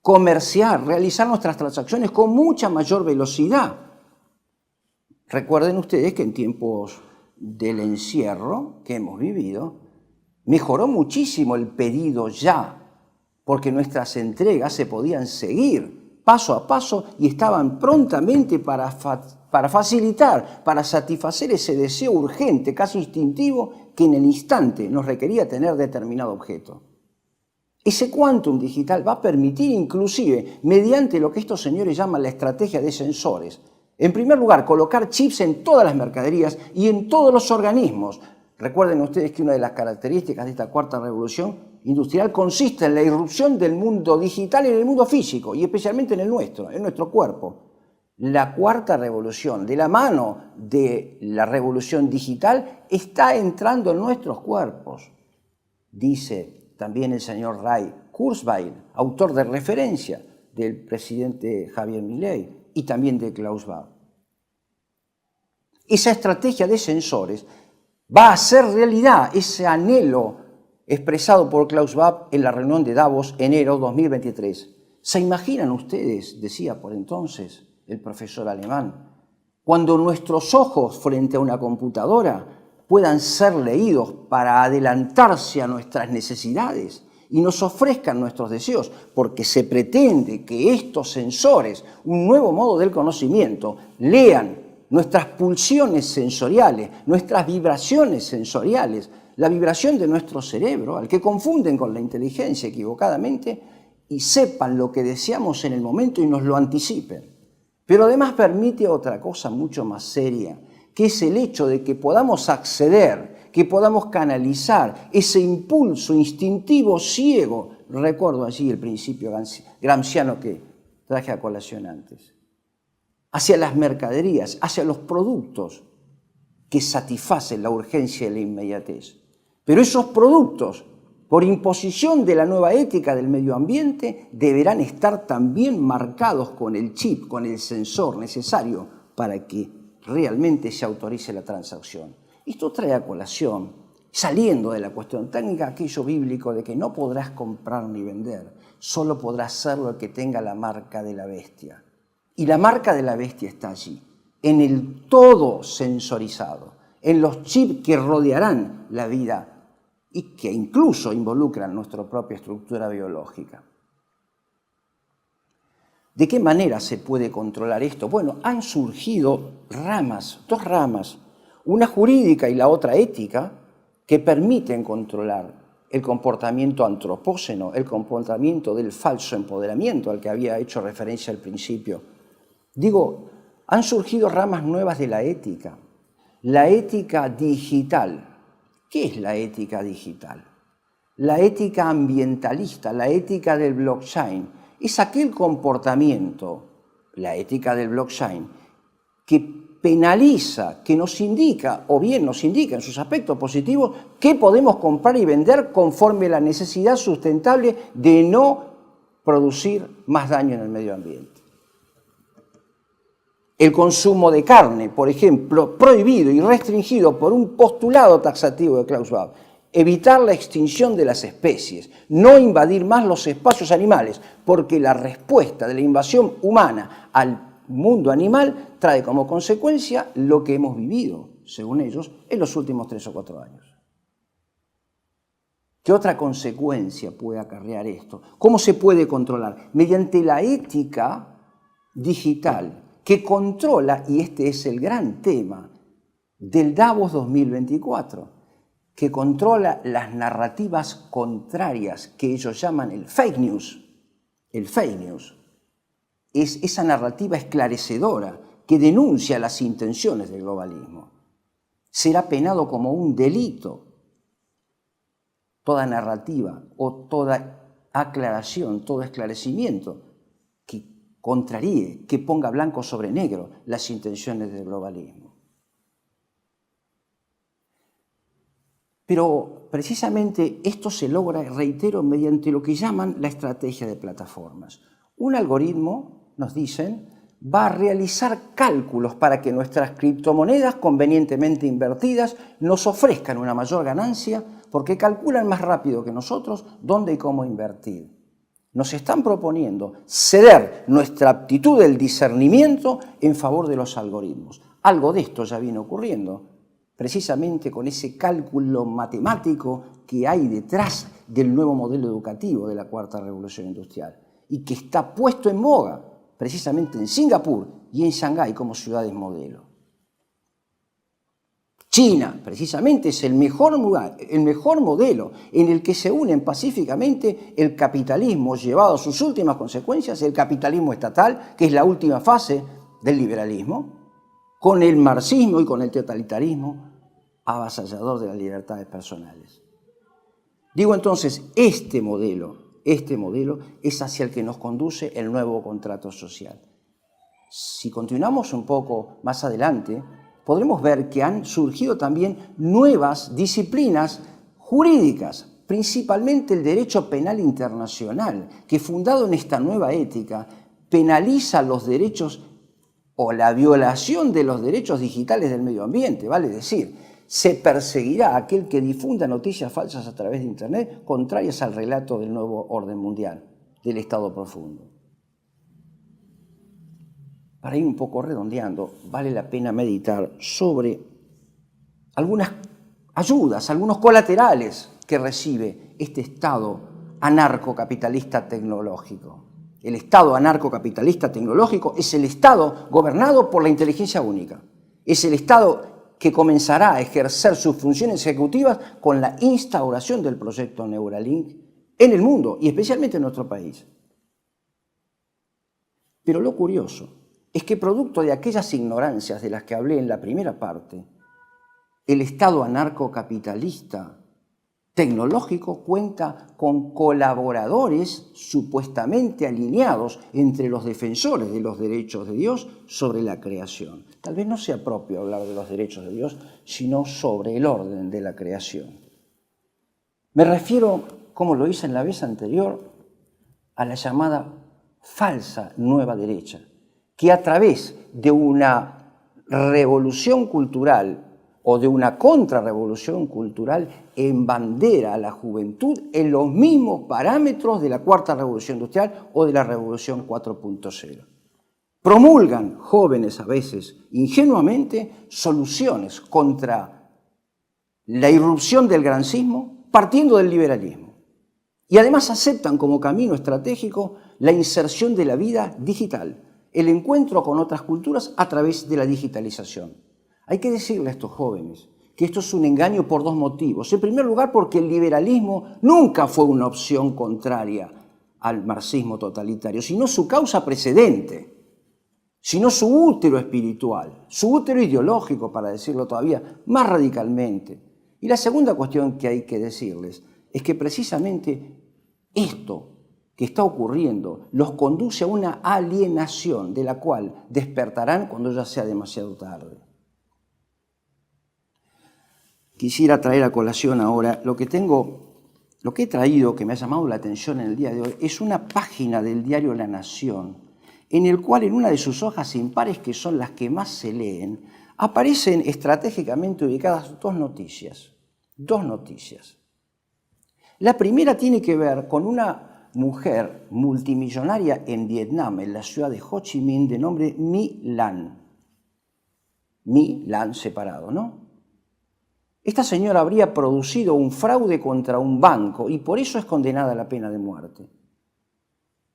comerciar, realizar nuestras transacciones con mucha mayor velocidad. Recuerden ustedes que en tiempos del encierro que hemos vivido, mejoró muchísimo el pedido ya, porque nuestras entregas se podían seguir paso a paso y estaban prontamente para facilitar, para satisfacer ese deseo urgente, casi instintivo, que en el instante nos requería tener determinado objeto. Ese quantum digital va a permitir inclusive, mediante lo que estos señores llaman la estrategia de sensores, en primer lugar, colocar chips en todas las mercaderías y en todos los organismos. Recuerden ustedes que una de las características de esta cuarta revolución industrial consiste en la irrupción del mundo digital y en el mundo físico, y especialmente en el nuestro, en nuestro cuerpo. La cuarta revolución, de la mano de la revolución digital, está entrando en nuestros cuerpos. Dice también el señor Ray Kurzweil, autor de referencia del presidente Javier Milei y también de Klaus Schwab. Esa estrategia de sensores va a hacer realidad ese anhelo expresado por Klaus Schwab en la reunión de Davos, enero 2023. ¿Se imaginan ustedes, decía por entonces el profesor alemán, cuando nuestros ojos frente a una computadora puedan ser leídos para adelantarse a nuestras necesidades y nos ofrezcan nuestros deseos, porque se pretende que estos sensores, un nuevo modo del conocimiento, lean nuestras pulsiones sensoriales, nuestras vibraciones sensoriales, la vibración de nuestro cerebro, al que confunden con la inteligencia equivocadamente, y sepan lo que deseamos en el momento y nos lo anticipen. Pero además permite otra cosa mucho más seria, que es el hecho de que podamos acceder, que podamos canalizar ese impulso instintivo ciego. Recuerdo allí el principio gramsciano que traje a colación antes. Hacia las mercaderías, hacia los productos que satisfacen la urgencia y la inmediatez. Pero esos productos, por imposición de la nueva ética del medio ambiente, deberán estar también marcados con el chip, con el sensor necesario para que realmente se autorice la transacción. Esto trae a colación, saliendo de la cuestión técnica, aquello bíblico de que no podrás comprar ni vender, solo podrás hacerlo el que tenga la marca de la bestia. Y la marca de la bestia está allí, en el todo sensorizado, en los chips que rodearán la vida y que incluso involucran nuestra propia estructura biológica. ¿De qué manera se puede controlar esto? Bueno, han surgido dos ramas, una jurídica y la otra ética, que permiten controlar el comportamiento antropógeno, el comportamiento del falso empoderamiento al que había hecho referencia al principio. Digo, han surgido ramas nuevas de la ética digital. ¿Qué es la ética digital? La ética ambientalista, la ética del blockchain, es aquel comportamiento, la ética del blockchain, que penaliza, que nos indica, o bien nos indica en sus aspectos positivos, qué podemos comprar y vender conforme a la necesidad sustentable de no producir más daño en el medio ambiente. El consumo de carne, por ejemplo, prohibido y restringido por un postulado taxativo de Klaus Schwab. Evitar la extinción de las especies, no invadir más los espacios animales, porque la respuesta de la invasión humana al mundo animal trae como consecuencia lo que hemos vivido, según ellos, en los últimos 3 o 4 años. ¿Qué otra consecuencia puede acarrear esto? ¿Cómo se puede controlar? Mediante la ética digital que controla, y este es el gran tema del Davos 2024, que controla las narrativas contrarias que ellos llaman el fake news. El fake news es esa narrativa esclarecedora que denuncia las intenciones del globalismo. Será penado como un delito toda narrativa o toda aclaración, todo esclarecimiento que contraríe, que ponga blanco sobre negro las intenciones del globalismo. Pero precisamente esto se logra, reitero, mediante lo que llaman la estrategia de plataformas. Un algoritmo, nos dicen, va a realizar cálculos para que nuestras criptomonedas convenientemente invertidas nos ofrezcan una mayor ganancia porque calculan más rápido que nosotros dónde y cómo invertir. Nos están proponiendo ceder nuestra aptitud del discernimiento en favor de los algoritmos. Algo de esto ya viene ocurriendo, precisamente con ese cálculo matemático que hay detrás del nuevo modelo educativo de la Cuarta Revolución Industrial y que está puesto en boga precisamente en Singapur y en Shanghái como ciudades modelo. China, precisamente, es el mejor modelo en el que se unen pacíficamente el capitalismo llevado a sus últimas consecuencias, el capitalismo estatal, que es la última fase del liberalismo, con el marxismo y con el totalitarismo avasallador de las libertades personales. Digo entonces, este modelo es hacia el que nos conduce el nuevo contrato social. Si continuamos un poco más adelante, podremos ver que han surgido también nuevas disciplinas jurídicas, principalmente el derecho penal internacional, que fundado en esta nueva ética, penaliza los derechos o la violación de los derechos digitales del medio ambiente, vale decir, se perseguirá a aquel que difunda noticias falsas a través de Internet contrarias al relato del nuevo orden mundial, del Estado profundo. Para ir un poco redondeando, vale la pena meditar sobre algunas ayudas, algunos colaterales que recibe este Estado anarcocapitalista tecnológico. El Estado anarcocapitalista tecnológico es el Estado gobernado por la inteligencia única. Es el Estado que comenzará a ejercer sus funciones ejecutivas con la instauración del proyecto Neuralink en el mundo y especialmente en nuestro país. Pero lo curioso es que producto de aquellas ignorancias de las que hablé en la primera parte, el Estado anarcocapitalista tecnológico cuenta con colaboradores supuestamente alineados entre los defensores de los derechos de Dios sobre la creación. Tal vez no sea propio hablar de los derechos de Dios, sino sobre el orden de la creación. Me refiero, como lo hice en la vez anterior, a la llamada falsa nueva derecha, que a través de una revolución cultural o de una contrarrevolución cultural embandera a la juventud en los mismos parámetros de la Cuarta Revolución Industrial o de la Revolución 4.0. Promulgan jóvenes a veces ingenuamente soluciones contra la irrupción del grancismo partiendo del liberalismo. Y además aceptan como camino estratégico la inserción de la vida digital, el encuentro con otras culturas a través de la digitalización. Hay que decirle a estos jóvenes que esto es un engaño por dos motivos. En primer lugar, porque el liberalismo nunca fue una opción contraria al marxismo totalitario, sino su causa precedente, sino su útero espiritual, su útero ideológico, para decirlo todavía más radicalmente. Y la segunda cuestión que hay que decirles es que precisamente esto que está ocurriendo los conduce a una alienación de la cual despertarán cuando ya sea demasiado tarde. Quisiera traer a colación ahora lo que he traído, que me ha llamado la atención en el día de hoy, es una página del diario La Nación, en el cual en una de sus hojas impares, que son las que más se leen, aparecen estratégicamente ubicadas dos noticias. La primera tiene que ver con una mujer multimillonaria en Vietnam, en la ciudad de Ho Chi Minh, de nombre My Lan. My Lan separado, ¿no? Esta señora habría producido un fraude contra un banco y por eso es condenada a la pena de muerte.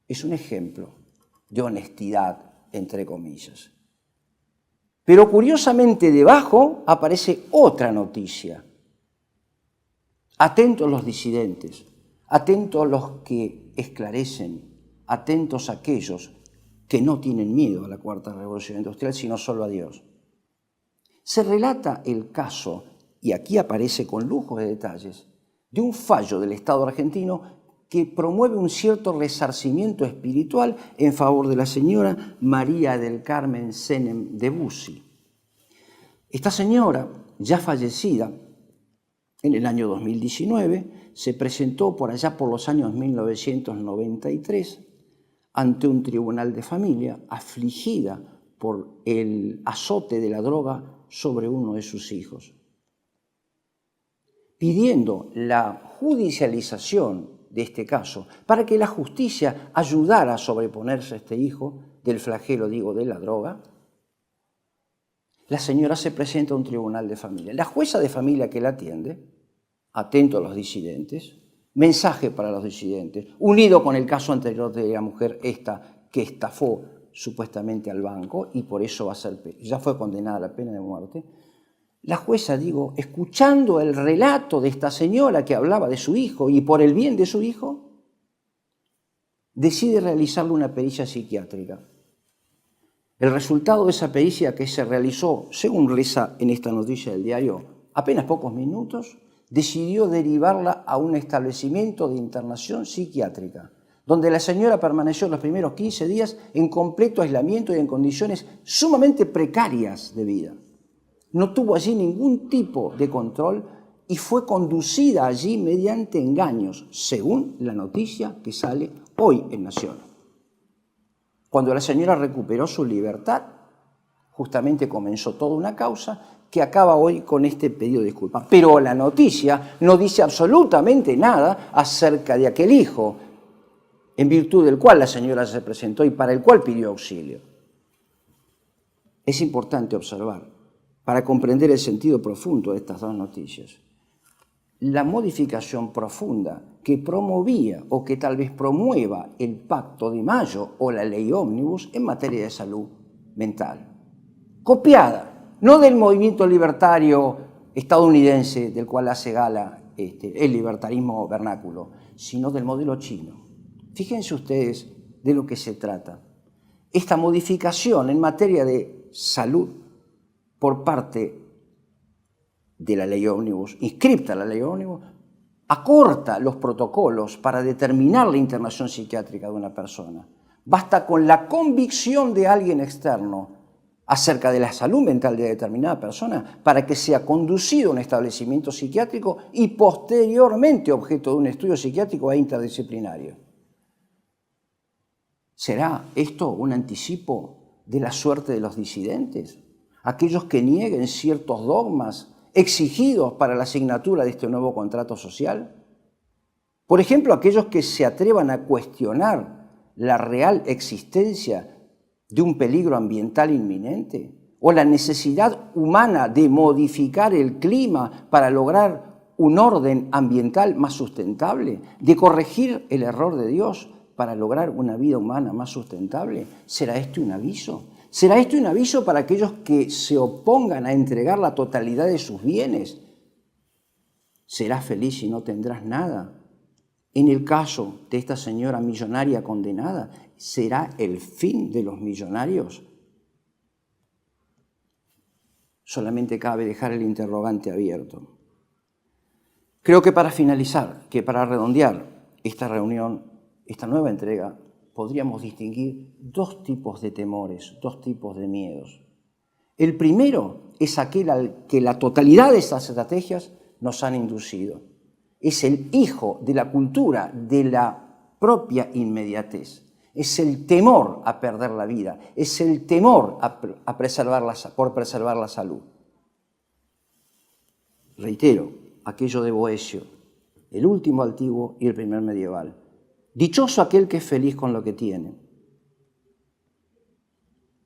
Es un ejemplo de honestidad, entre comillas. Pero curiosamente debajo aparece otra noticia. Atentos los disidentes, atentos los que esclarecen, atentos aquellos que no tienen miedo a la Cuarta Revolución Industrial, sino solo a Dios. Se relata el caso, y aquí aparece con lujo de detalles, de un fallo del Estado argentino que promueve un cierto resarcimiento espiritual en favor de la señora María del Carmen Senem de Bussi. Esta señora, ya fallecida en el año 2019, se presentó por allá por los años 1993 ante un tribunal de familia afligida por el azote de la droga sobre uno de sus hijos, pidiendo la judicialización de este caso para que la justicia ayudara a sobreponerse a este hijo del flagelo, de la droga. La señora se presenta a un tribunal de familia. La jueza de familia que la atiende, atento a los disidentes, mensaje para los disidentes, unido con el caso anterior de la mujer esta que estafó supuestamente al banco y por eso ya fue condenada a la pena de muerte. La jueza, escuchando el relato de esta señora que hablaba de su hijo y por el bien de su hijo, decide realizarle una pericia psiquiátrica. El resultado de esa pericia, que se realizó, según reza en esta noticia del diario, apenas pocos minutos, decidió derivarla a un establecimiento de internación psiquiátrica, donde la señora permaneció los primeros 15 días en completo aislamiento y en condiciones sumamente precarias de vida. No tuvo allí ningún tipo de control y fue conducida allí mediante engaños, según la noticia que sale hoy en Nación. Cuando la señora recuperó su libertad, justamente comenzó toda una causa que acaba hoy con este pedido de disculpas. Pero la noticia no dice absolutamente nada acerca de aquel hijo, en virtud del cual la señora se presentó y para el cual pidió auxilio. Es importante observar, para comprender el sentido profundo de estas dos noticias, la modificación profunda que promovía o que tal vez promueva el Pacto de Mayo o la Ley Ómnibus en materia de salud mental. Copiada, no del movimiento libertario estadounidense del cual hace gala el libertarismo vernáculo, sino del modelo chino. Fíjense ustedes de lo que se trata. Esta modificación en materia de salud por parte de la Ley Ómnibus, inscripta la Ley Ómnibus, acorta los protocolos para determinar la internación psiquiátrica de una persona. Basta con la convicción de alguien externo acerca de la salud mental de determinada persona para que sea conducido a un establecimiento psiquiátrico y posteriormente objeto de un estudio psiquiátrico e interdisciplinario. ¿Será esto un anticipo de la suerte de los disidentes? Aquellos que nieguen ciertos dogmas exigidos para la asignatura de este nuevo contrato social. Por ejemplo, aquellos que se atrevan a cuestionar la real existencia de un peligro ambiental inminente o la necesidad humana de modificar el clima para lograr un orden ambiental más sustentable, de corregir el error de Dios para lograr una vida humana más sustentable. ¿Será este un aviso? ¿Será este un aviso para aquellos que se opongan a entregar la totalidad de sus bienes? Serás feliz y no tendrás nada. En el caso de esta señora millonaria condenada, ¿será el fin de los millonarios? Solamente cabe dejar el interrogante abierto. Creo que para finalizar, que para redondear esta reunión, esta nueva entrega, podríamos distinguir dos tipos de temores, dos tipos de miedos. El primero es aquel al que la totalidad de estas estrategias nos han inducido. Es el hijo de la cultura de la propia inmediatez. Es el temor a perder la vida, es el temor por preservar la salud. Reitero, aquello de Boecio, el último altivo y el primer medieval. Dichoso aquel que es feliz con lo que tiene,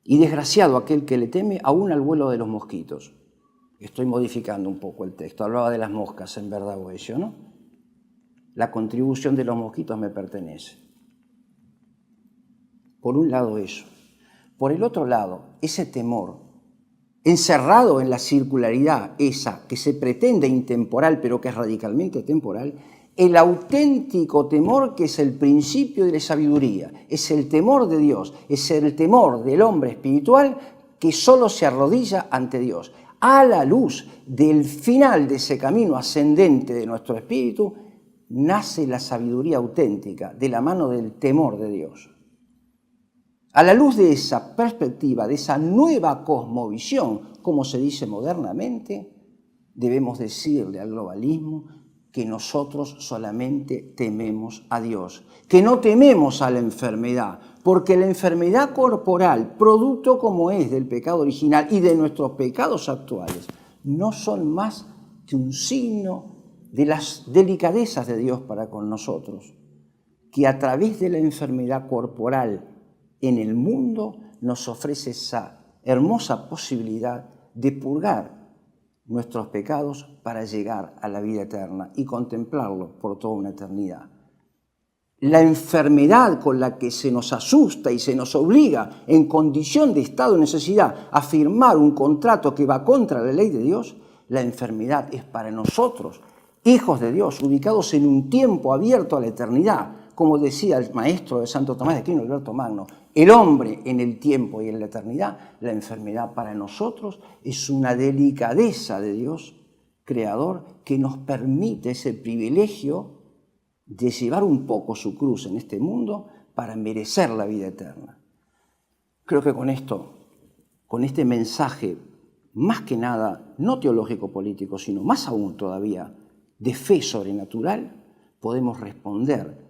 y desgraciado aquel que le teme aún al vuelo de los mosquitos. Estoy modificando un poco el texto, hablaba de las moscas en verdad Boecio, ¿no? La contribución de los mosquitos me pertenece. Por un lado eso. Por el otro lado, ese temor, encerrado en la circularidad esa que se pretende intemporal pero que es radicalmente temporal, el auténtico temor que es el principio de la sabiduría, es el temor de Dios, es el temor del hombre espiritual que solo se arrodilla ante Dios. A la luz del final de ese camino ascendente de nuestro espíritu, nace la sabiduría auténtica de la mano del temor de Dios. A la luz de esa perspectiva, de esa nueva cosmovisión, como se dice modernamente, debemos decirle al globalismo que nosotros solamente tememos a Dios, que no tememos a la enfermedad, porque la enfermedad corporal, producto como es del pecado original y de nuestros pecados actuales, no son más que un signo de las delicadezas de Dios para con nosotros, que a través de la enfermedad corporal en el mundo nos ofrece esa hermosa posibilidad de purgar nuestros pecados para llegar a la vida eterna y contemplarlo por toda una eternidad. La enfermedad con la que se nos asusta y se nos obliga en condición de estado de necesidad a firmar un contrato que va contra la ley de Dios, la enfermedad es para nosotros, hijos de Dios, ubicados en un tiempo abierto a la eternidad, como decía el maestro de Santo Tomás de Aquino, Alberto Magno, el hombre en el tiempo y en la eternidad, la enfermedad para nosotros es una delicadeza de Dios, Creador, que nos permite ese privilegio de llevar un poco su cruz en este mundo para merecer la vida eterna. Creo que con esto, con este mensaje, más que nada, no teológico-político, sino más aún todavía, de fe sobrenatural, podemos responder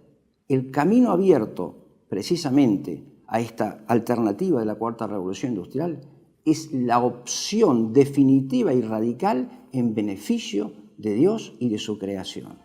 el camino abierto precisamente a esta alternativa de la Cuarta Revolución Industrial es la opción definitiva y radical en beneficio de Dios y de su creación.